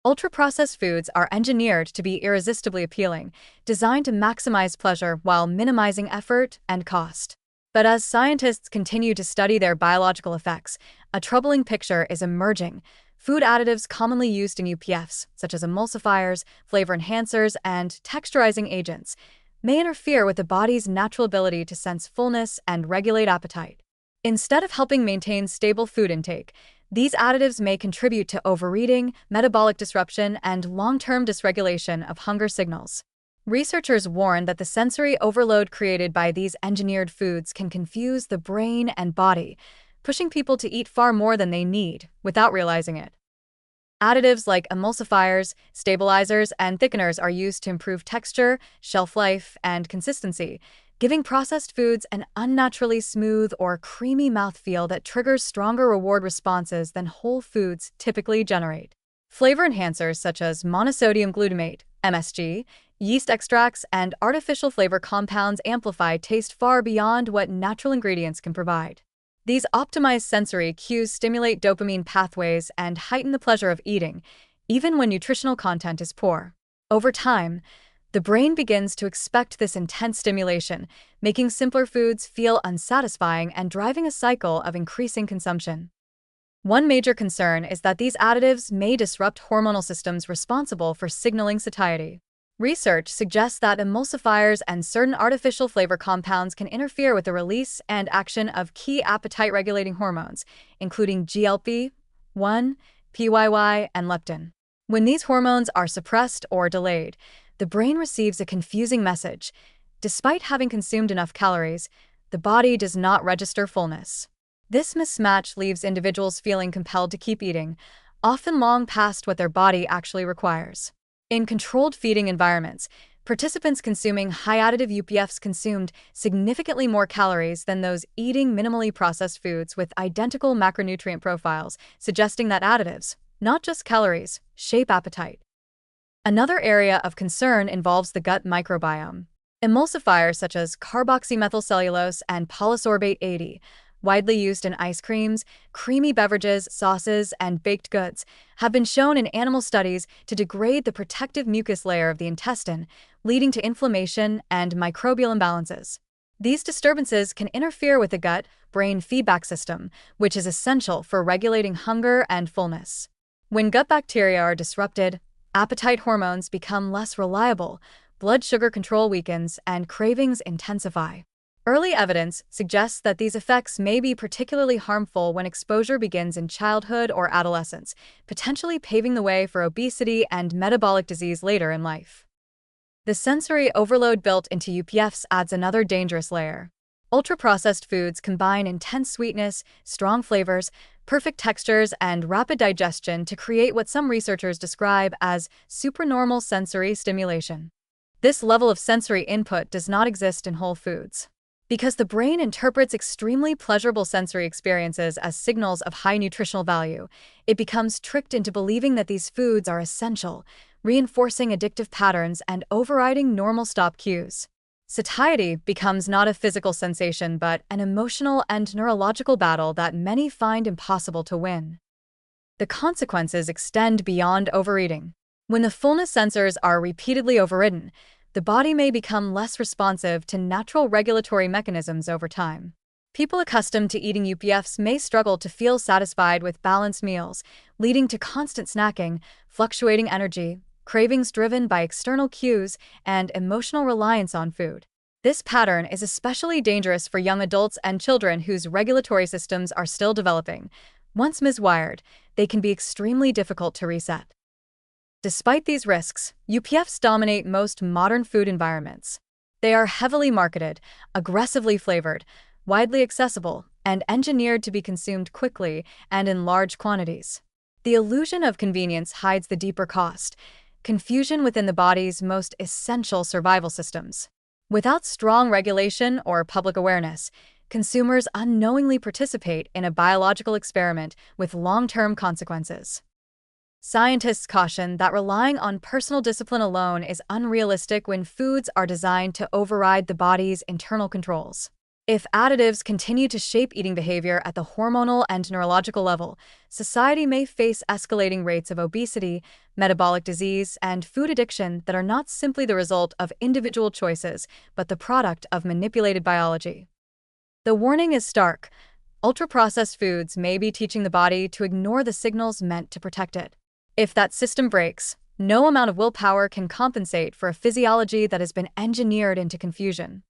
Ultra-processed foods are engineered to be irresistibly appealing, designed to maximize pleasure while minimizing effort and cost. But as scientists continue to study their biological effects, a troubling picture is emerging. Food additives commonly used in UPFs, such as emulsifiers, flavor enhancers, and texturizing agents, may interfere with the body's natural ability to sense fullness and regulate appetite. Instead of helping maintain stable food intake, these additives may contribute to overeating, metabolic disruption, and long-term dysregulation of hunger signals. Researchers warn that the sensory overload created by these engineered foods can confuse the brain and body, pushing people to eat far more than they need without realizing it. Additives like emulsifiers, stabilizers, and thickeners are used to improve texture, shelf life, and consistency, giving processed foods an unnaturally smooth or creamy mouthfeel that triggers stronger reward responses than whole foods typically generate. Flavor enhancers such as monosodium glutamate, MSG, yeast extracts, and artificial flavor compounds amplify taste far beyond what natural ingredients can provide. These optimized sensory cues stimulate dopamine pathways and heighten the pleasure of eating, even when nutritional content is poor. Over time, the brain begins to expect this intense stimulation, making simpler foods feel unsatisfying and driving a cycle of increasing consumption. One major concern is that these additives may disrupt hormonal systems responsible for signaling satiety. Research suggests that emulsifiers and certain artificial flavor compounds can interfere with the release and action of key appetite-regulating hormones, including GLP-1, PYY, and leptin. When these hormones are suppressed or delayed, the brain receives a confusing message. Despite having consumed enough calories, the body does not register fullness. This mismatch leaves individuals feeling compelled to keep eating, often long past what their body actually requires. In controlled feeding environments, participants consuming high-additive UPFs consumed significantly more calories than those eating minimally processed foods with identical macronutrient profiles, suggesting that additives, not just calories, shape appetite. Another area of concern involves the gut microbiome. Emulsifiers such as carboxymethylcellulose and polysorbate 80, widely used in ice creams, creamy beverages, sauces, and baked goods, have been shown in animal studies to degrade the protective mucus layer of the intestine, leading to inflammation and microbial imbalances. These disturbances can interfere with the gut-brain feedback system, which is essential for regulating hunger and fullness. When gut bacteria are disrupted, appetite hormones become less reliable, blood sugar control weakens, and cravings intensify. Early evidence suggests that these effects may be particularly harmful when exposure begins in childhood or adolescence, potentially paving the way for obesity and metabolic disease later in life. The sensory overload built into UPFs adds another dangerous layer. Ultra-processed foods combine intense sweetness, strong flavors, perfect textures, and rapid digestion to create what some researchers describe as supernormal sensory stimulation. This level of sensory input does not exist in whole foods. Because the brain interprets extremely pleasurable sensory experiences as signals of high nutritional value, it becomes tricked into believing that these foods are essential, reinforcing addictive patterns and overriding normal stop cues. Satiety becomes not a physical sensation but an emotional and neurological battle that many find impossible to win. The consequences extend beyond overeating. When the fullness sensors are repeatedly overridden, the body may become less responsive to natural regulatory mechanisms over time. People accustomed to eating UPFs may struggle to feel satisfied with balanced meals, leading to constant snacking, fluctuating energy, cravings driven by external cues, and emotional reliance on food. This pattern is especially dangerous for young adults and children whose regulatory systems are still developing. Once miswired, they can be extremely difficult to reset. Despite these risks, UPFs dominate most modern food environments. They are heavily marketed, aggressively flavored, widely accessible, and engineered to be consumed quickly and in large quantities. The illusion of convenience hides the deeper cost: confusion within the body's most essential survival systems. Without strong regulation or public awareness, consumers unknowingly participate in a biological experiment with long-term consequences. Scientists caution that relying on personal discipline alone is unrealistic when foods are designed to override the body's internal controls. If additives continue to shape eating behavior at the hormonal and neurological level, society may face escalating rates of obesity, metabolic disease, and food addiction that are not simply the result of individual choices, but the product of manipulated biology. The warning is stark. Ultra-processed foods may be teaching the body to ignore the signals meant to protect it. If that system breaks, no amount of willpower can compensate for a physiology that has been engineered into confusion.